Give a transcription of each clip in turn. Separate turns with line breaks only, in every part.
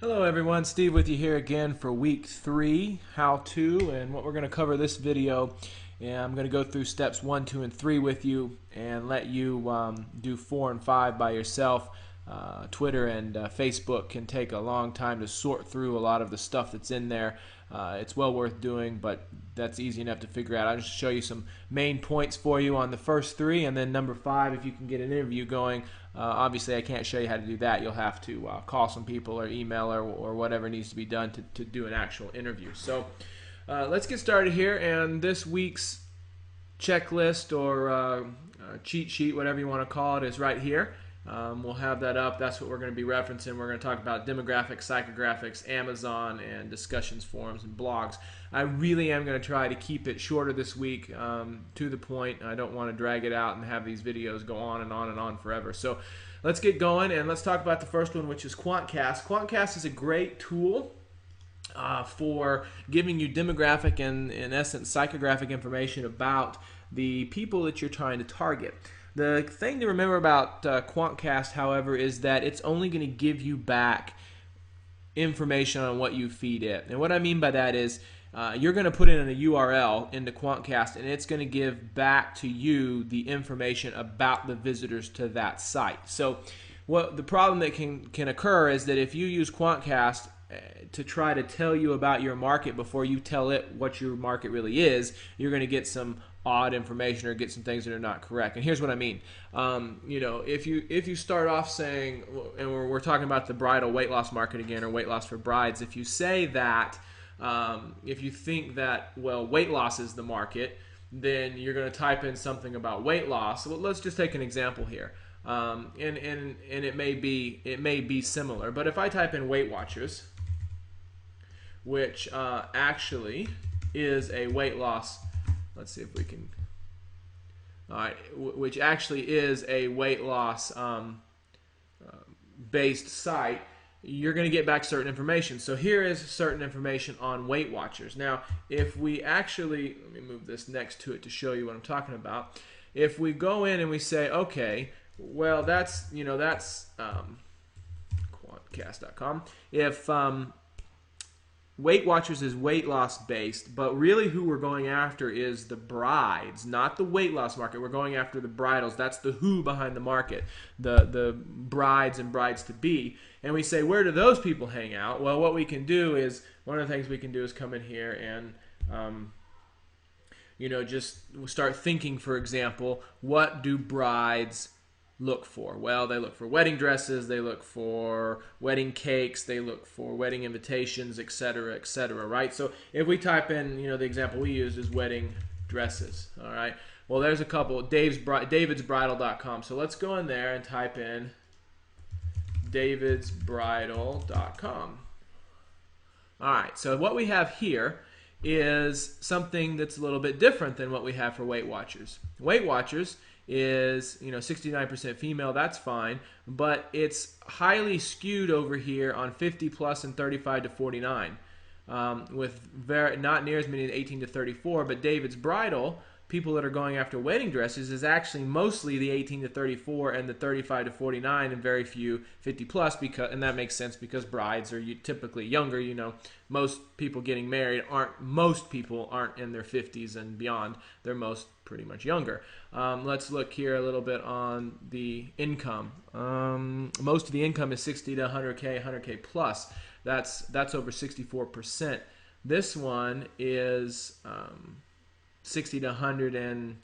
Hello everyone, Steve with you here again for week 3, how to, and what we're going to cover this video. And I'm going to go through steps 1, 2, and 3 with you and let you do 4 and 5 by yourself. Twitter and Facebook can take a long time to sort through a lot of the stuff that's in there. It's well worth doing, but that's easy enough to figure out. I'll just show you some main points for you on the first 3, and then number 5, if you can get an interview going. Obviously, I can't show you how to do that. You'll have to call some people or email or whatever needs to be done to do an actual interview. So let's get started here, and this week's checklist or cheat sheet, whatever you want to call it, is right here. We'll have that up. That's what we're going to be referencing. We're going to talk about demographics, psychographics, Amazon, and discussions, forums, and blogs. I really am going to try to keep it shorter this week, to the point. I don't want to drag it out and have these videos go on and on and on forever. So let's get going, and let's talk about the first one, which is Quantcast. Quantcast is a great tool for giving you demographic and, in essence, psychographic information about the people that you're trying to target. The thing to remember about Quantcast, however, is that it's only going to give you back information on what you feed it. And what I mean by that is you're going to put in a URL into Quantcast, and it's going to give back to you the information about the visitors to that site. So what the problem that can occur is that if you use Quantcast to try to tell you about your market before you tell it what your market really is, you're going to get some odd information or get some things that are not correct. And here's what I mean. If you start off saying, and we're talking about the bridal weight loss market again, or weight loss for brides, if you say that, if you think that, well, weight loss is the market, then you're going to type in something about weight loss. So let's just take an example here. And it may be similar, but if I type in Weight Watchers, which actually is a weight loss, let's see if we can, all right, which actually is a weight loss based site, you're going to get back certain information. So here is certain information on Weight Watchers. Now, if we actually, let me move this next to it to show you what I'm talking about. If we go in and we say, okay, well, that's Quantcast.com. If Weight Watchers is weight loss based, but really who we're going after is the brides, not the weight loss market. We're going after the bridals. That's the who behind the market, the brides and brides to be. And we say, where do those people hang out? Well, what we can do is, one of the things we can do is come in here and just start thinking, for example, what do brides look for? Well, they look for wedding dresses, they look for wedding cakes, they look for wedding invitations, etc., etc., right? So if we type in, the example we used is wedding dresses, all right? Well, there's a couple, davidsbridal.com. So let's go in there and type in davidsbridal.com. All right, so what we have here is something that's a little bit different than what we have for Weight Watchers. Weight Watchers is 69% female. That's fine, but it's highly skewed over here on 50 plus and 35 to 49, with not near as many as 18 to 34. But David's Bridal, people that are going after wedding dresses, is actually mostly the 18 to 34 and the 35 to 49, and very few 50 plus, and that makes sense because brides are typically younger. Most people getting married most people aren't in their 50s and beyond. They're pretty much younger. Let's look here a little bit on the income. Most of the income is 60 to 100K, 100K plus. That's over 64%. This one is 60 to 100, and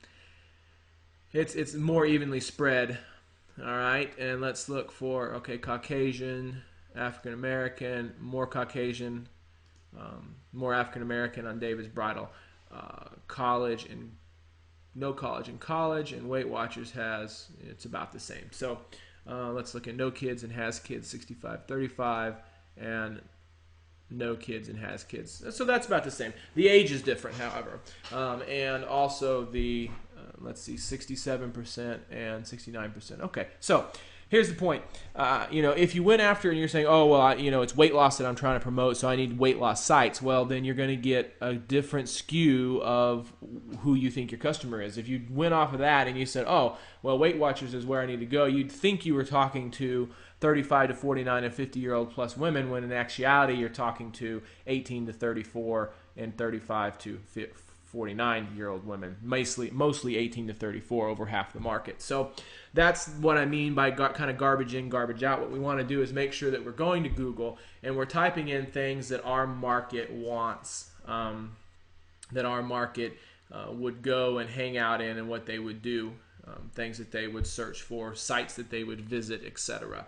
it's more evenly spread. All right, and let's look for, okay, Caucasian, African American, more Caucasian, more African American on David's Bridal. College and no college and college, and Weight Watchers it's about the same. So let's look at no kids and has kids, 65-35, and no kids and has kids. So that's about the same. The age is different, however, and also the let's see, 67% and 69%. Okay, so here's the point. If you went after and you're saying, oh, well, it's weight loss that I'm trying to promote, so I need weight loss sites. Well, then you're going to get a different skew of who you think your customer is. If you went off of that and you said, oh, well, Weight Watchers is where I need to go, you'd think you were talking to 35 to 49 and 50-year-old plus women, when in actuality you're talking to 18 to 34 and 35 to 49-year-old women, mostly 18 to 34, over half the market. So that's what I mean by kind of garbage in, garbage out. What we want to do is make sure that we're going to Google and we're typing in things that our market wants, that our market would go and hang out in, and what they would do, things that they would search for, sites that they would visit, etc.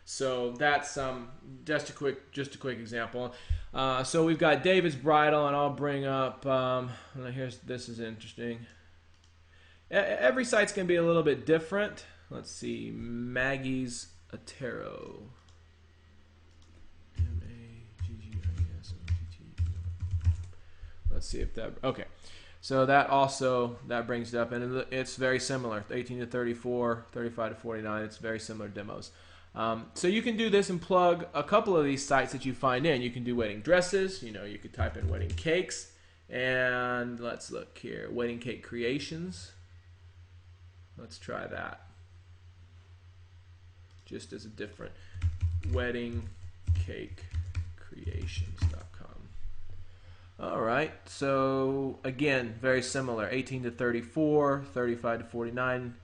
So that's just a quick example. So we've got David's Bridal, and I'll bring up. This is interesting. Every site's going to be a little bit different. Let's see, Maggie's Attero. Let's see if that. Okay. So that brings it up, and it's very similar. 18 to 34, 35 to 49. It's very similar demos. So you can do this and plug a couple of these sites that you find in. You can do wedding dresses. You could type in wedding cakes, and let's look here, wedding cake creations. Let's try that. Just as a different, weddingcakecreations.com. All right, so again, very similar, 18 to 34, 35 to 49.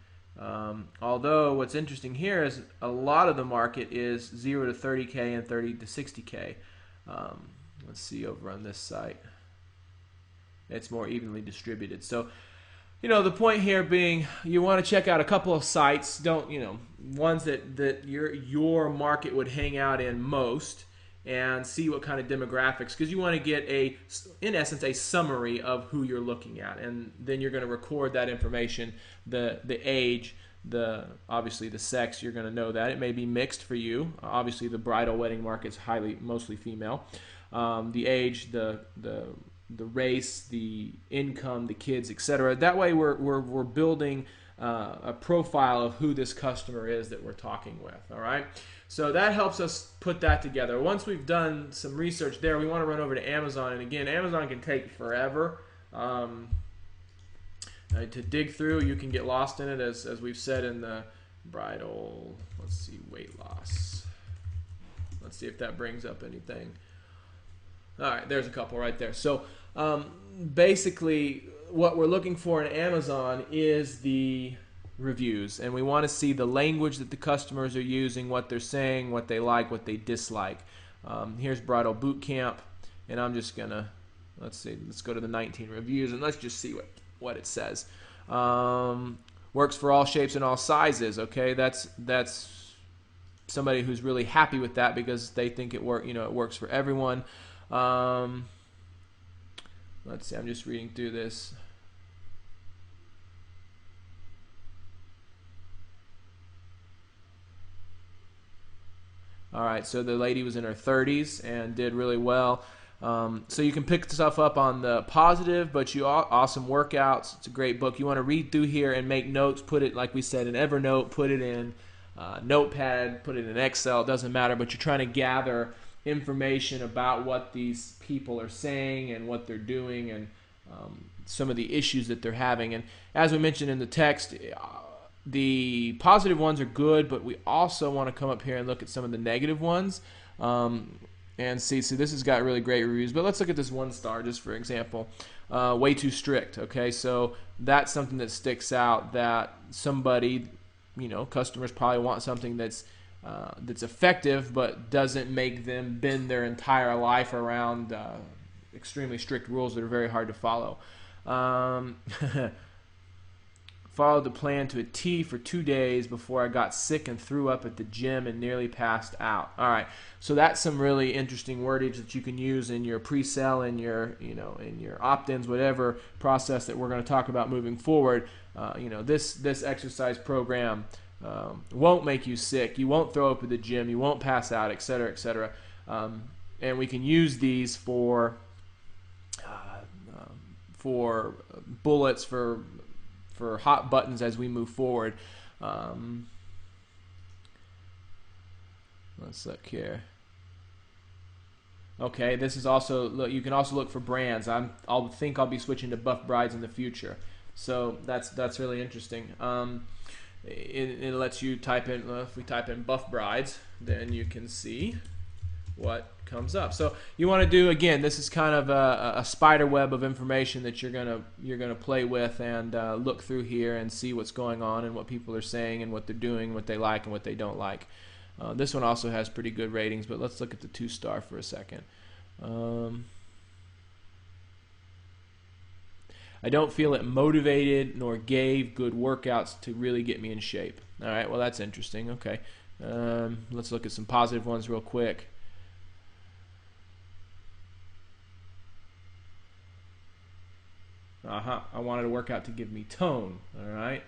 Although what's interesting here is a lot of the market is 0 to 30K and 30 to 60K. Let's see over on this site. It's more evenly distributed. So, the point here being, you want to check out a couple of sites. Ones that your market would hang out in most, and see what kind of demographics, because you want to get in essence, a summary of who you're looking at, and then you're going to record that information, the age, obviously the sex. You're going to know that it may be mixed for you. Obviously, the bridal wedding market's mostly female. The age, the race, the income, the kids, etc. That way, we're building a profile of who this customer is that we're talking with. All right. So that helps us put that together. Once we've done some research there, we want to run over to Amazon. And again, Amazon can take forever to dig through. You can get lost in it, as we've said in the bridal. Let's see, weight loss. Let's see if that brings up anything. All right, there's a couple right there. So basically, what we're looking for in Amazon is the reviews, and we want to see the language that the customers are using, what they're saying, what they like, what they dislike. Here's Bridal Boot Camp, and I'm just gonna let's go to the 19 reviews, and let's just see what it says. Works for all shapes and all sizes. Okay, that's somebody who's really happy with that, because they think it works for everyone. Let's see, I'm just reading through this. All right, so the lady was in her 30s and did really well. So you can pick stuff up on the positive, but awesome workouts. It's a great book. You want to read through here and make notes. Put it, like we said, in Evernote. Put it in Notepad. Put it in Excel. It doesn't matter, but you're trying to gather information about what these people are saying and what they're doing, and some of the issues that they're having. And as we mentioned in the text, the positive ones are good, but we also want to come up here and look at some of the negative ones and see. So this has got really great reviews, but let's look at this 1 star just for example. Way too strict. Okay, so that's something that sticks out, that somebody, customers probably want something that's effective, but doesn't make them bend their entire life around extremely strict rules that are very hard to follow. Followed the plan to a T for 2 days before I got sick and threw up at the gym and nearly passed out. All right, so that's some really interesting wordage that you can use in your pre-sale, in your in your opt-ins, whatever process that we're going to talk about moving forward. This exercise program won't make you sick. You won't throw up at the gym. You won't pass out, etc., etc. And we can use these for bullets, for hot buttons as we move forward. Let's look here. Okay, this is also, look, you can also look for brands. I'll think I'll be switching to Buff Brides in the future, so that's really interesting. It lets you type in, if we type in Buff Brides, then you can see what comes up. So you want to do, again, this is kind of a spider web of information that you're gonna play with and look through here and see what's going on and what people are saying and what they're doing, what they like and what they don't like. This one also has pretty good ratings, but let's look at the 2-star for a second. I don't feel it motivated nor gave good workouts to really get me in shape. All right, well, that's interesting. Okay, let's look at some positive ones real quick. I wanted a workout to give me tone. All right.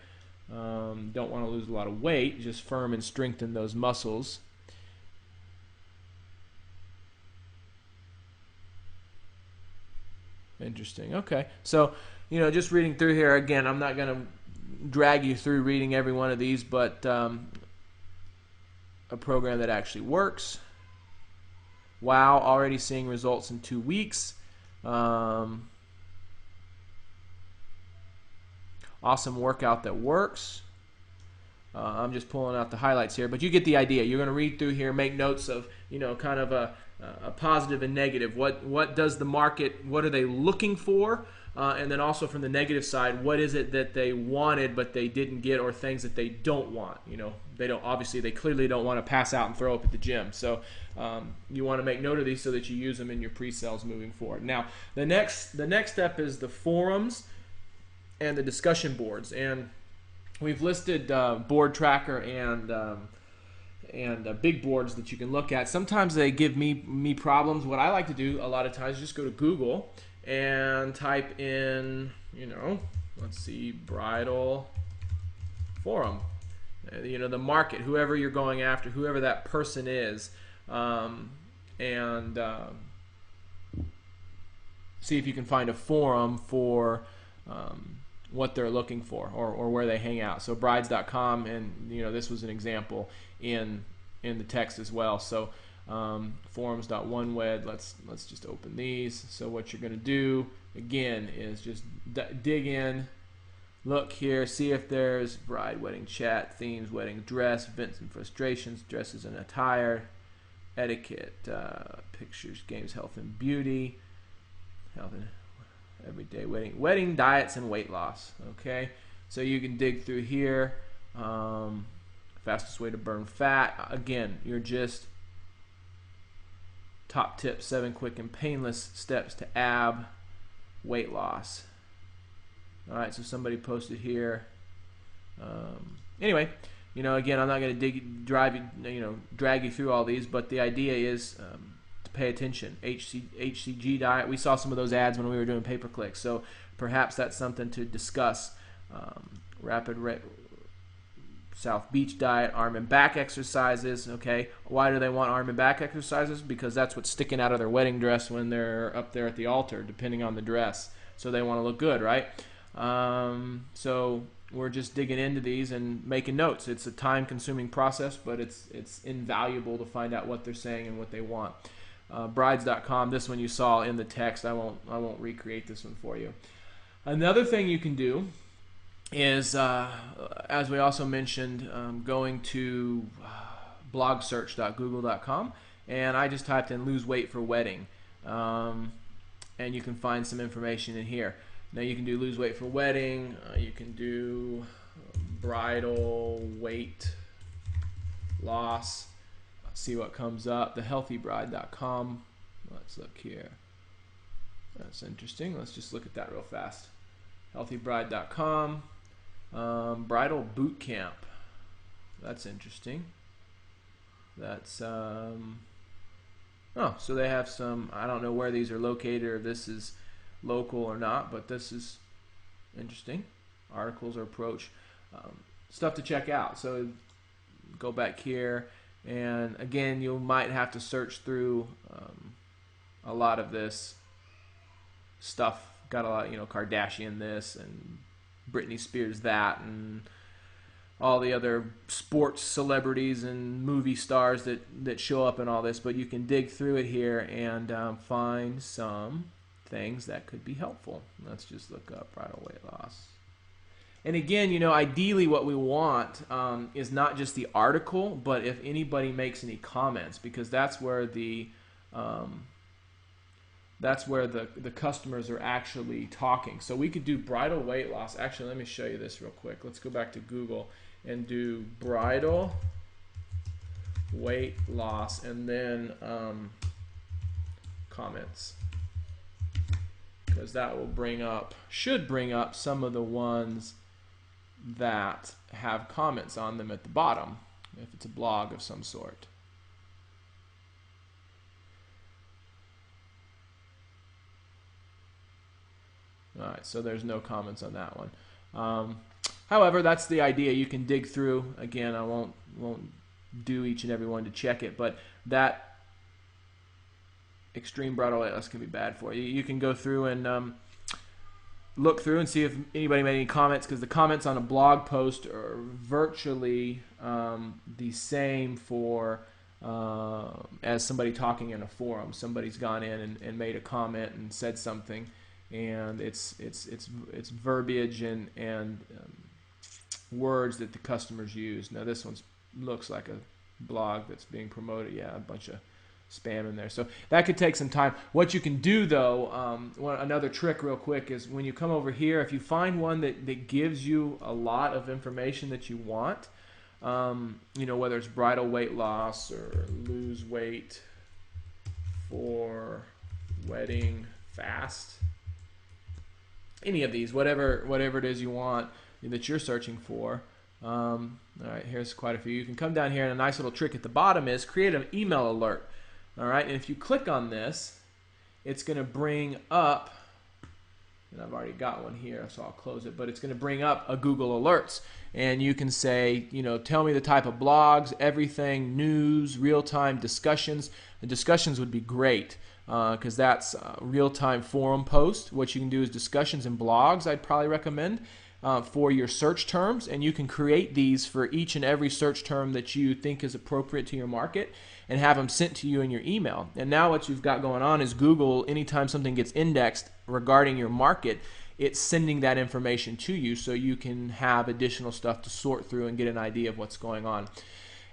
Don't want to lose a lot of weight, just firm and strengthen those muscles. Interesting. Okay, so just reading through here again, I'm not going to drag you through reading every one of these, but a program that actually works. Wow, already seeing results in 2 weeks. Awesome workout that works. I'm just pulling out the highlights here, but you get the idea. You're going to read through here, make notes of kind of a positive and negative. What does the market? What are they looking for? And then also from the negative side, what is it that they wanted but they didn't get, or things that they don't want? They clearly don't want to pass out and throw up at the gym. So you want to make note of these so that you use them in your pre-sales moving forward. Now the next step is the forums and the discussion boards, and we've listed Board Tracker and big boards that you can look at. Sometimes they give me problems. What I like to do a lot of times is just go to Google and type in, let's see, bridal forum, the market, whoever you're going after, whoever that person is, and see if you can find a forum for what they're looking for, or where they hang out. So brides.com, and this was an example in the text as well. So forums.onewed, let's just open these. So what you're going to do again is just dig in, look here, see if there's bride wedding chat, themes, wedding dress, events and frustrations, dresses and attire, etiquette, pictures, games, health and beauty, health and everyday wedding diets and weight loss. Okay, so you can dig through here. Fastest way to burn fat. Again, you're just top tips, 7 quick and painless steps to ab weight loss. All right, so somebody posted here. Anyway, again, I'm not going to drag you through all these, but the idea is to pay attention. HCG diet. We saw some of those ads when we were doing pay-per-click, so perhaps that's something to discuss. South Beach diet, arm and back exercises. Okay, why do they want arm and back exercises? Because that's what's sticking out of their wedding dress when they're up there at the altar, depending on the dress. So they want to look good, right? So we're just digging into these and making notes. It's a time-consuming process, but it's invaluable to find out what they're saying and what they want. Brides.com. This one you saw in the text. I won't recreate this one for you. Another thing you can do is, as we also mentioned, going to blogsearch.google.com, and I just typed in lose weight for wedding, and you can find some information in here. Now you can do lose weight for wedding, you can do bridal weight loss, see what comes up, thehealthybride.com. Let's look here. That's interesting. Let's just look at that real fast. Healthybride.com. Bridal boot camp. That's interesting. That's oh, so they have some, I don't know where these are located or if this is local or not, but this is interesting. Articles or approach. Stuff to check out. So go back here, and again, you might have to search through a lot of this stuff. Got a lot, Kardashian this and Britney Spears that, and all the other sports celebrities and movie stars that show up in all this, but you can dig through it here and find some things that could be helpful. Let's just look up bridal weight loss. And again, you know, ideally what we want is not just the article, but if anybody makes any comments, because that's where the customers are actually talking. So we could do bridal weight loss. Actually, let me show you this real quick. Let's go back to Google and do bridal weight loss and then comments, because that will should bring up some of the ones that have comments on them at the bottom, if it's a blog of some sort. All right, so there's no comments on that one. However, that's the idea. You can dig through. Again, I won't do each and every one to check it, but that extreme bridal weight loss can be bad for you. You can go through and look through and see if anybody made any comments, because the comments on a blog post are virtually the same for as somebody talking in a forum. Somebody's gone in and made a comment and said something, and it's verbiage and words that the customers use. Now this one looks like a blog that's being promoted. Yeah, a bunch of spam in there. So that could take some time. What you can do though, another trick real quick, is when you come over here, if you find one that gives you a lot of information that you want, you know, whether it's bridal weight loss or lose weight for wedding fast, any of these, whatever it is you want that you're searching for. All right, here's quite a few. You can come down here, and a nice little trick at the bottom is create an email alert. All right, and if you click on this, it's going to bring up, and I've already got one here, so I'll close it, but it's going to bring up a Google Alerts, and you can say, you know, tell me the type of blogs, everything, news, real-time discussions. The discussions would be great, because that's real-time forum post. What you can do is discussions and blogs, I'd probably recommend. For your search terms, and you can create these for each and every search term that you think is appropriate to your market and have them sent to you in your email. And now what you've got going on is Google, anytime something gets indexed regarding your market, it's sending that information to you so you can have additional stuff to sort through and get an idea of what's going on.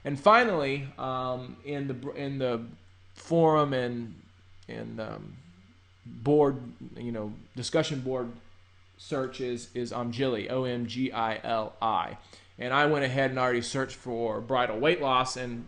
And finally, in the forum and board, you know, discussion board search is Omgili, O-M-G-I-L-I, and I went ahead and already searched for bridal weight loss and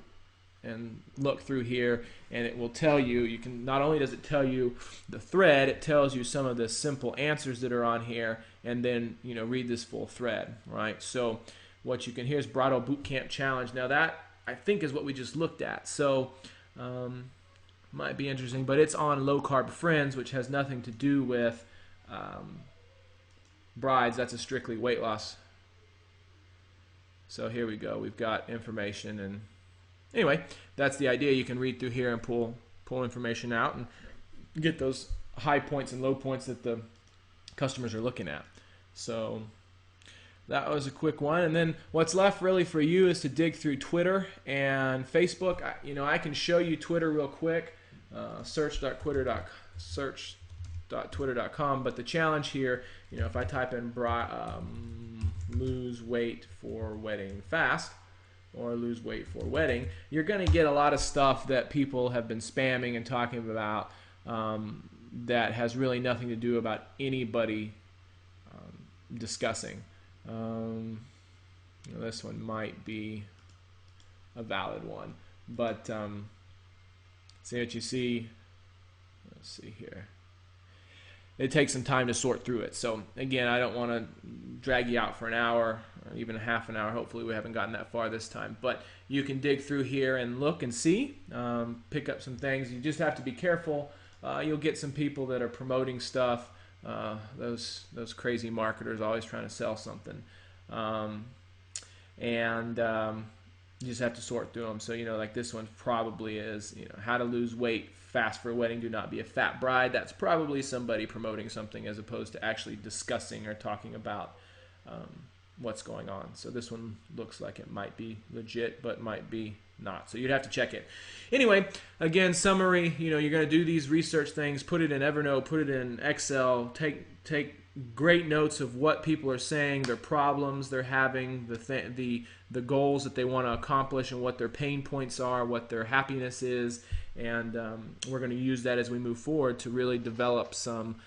look through here, and it will tell you. You can, not only does it tell you the thread, it tells you some of the simple answers that are on here, and then, you know, read this full thread, right? So what you can hear is bridal boot camp challenge. Now that I think is what we just looked at, so might be interesting, but it's on Low Carb Friends, which has nothing to do with brides. That's a strictly weight loss. So here we go. We've got information, and anyway, that's the idea. You can read through here and pull information out and get those high points and low points that the customers are looking at. So that was a quick one. And then what's left really for you is to dig through Twitter and Facebook. I can show you Twitter real quick. Search.twitter.com, but the challenge here, you know, if I type in lose weight for wedding fast or lose weight for wedding, you're going to get a lot of stuff that people have been spamming and talking about that has really nothing to do about anybody discussing. This one might be a valid one, but see what you see. Let's see here. It takes some time to sort through it. So again, I don't want to drag you out for an hour or even a half an hour. Hopefully we haven't gotten that far this time. But you can dig through here and look and see, pick up some things. You just have to be careful. You'll get some people that are promoting stuff. Those crazy marketers always trying to sell something. You just have to sort through them. So, you know, like this one probably is, you know, how to lose weight fast for a wedding, do not be a fat bride. That's probably somebody promoting something as opposed to actually discussing or talking about what's going on. So this one looks like it might be legit, but might be not. So you'd have to check it. Anyway, again, summary, you're going to do these research things, put it in Evernote, put it in Excel, take great notes of what people are saying, their problems they're having, the goals that they want to accomplish, and what their pain points are, what their happiness is, and we're going to use that as we move forward to really develop some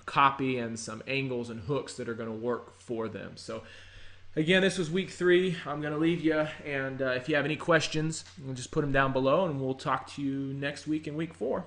copy and some angles and hooks that are going to work for them. So again, this was week 3. I'm going to leave you, and if you have any questions, just put them down below, and we'll talk to you next week in week 4.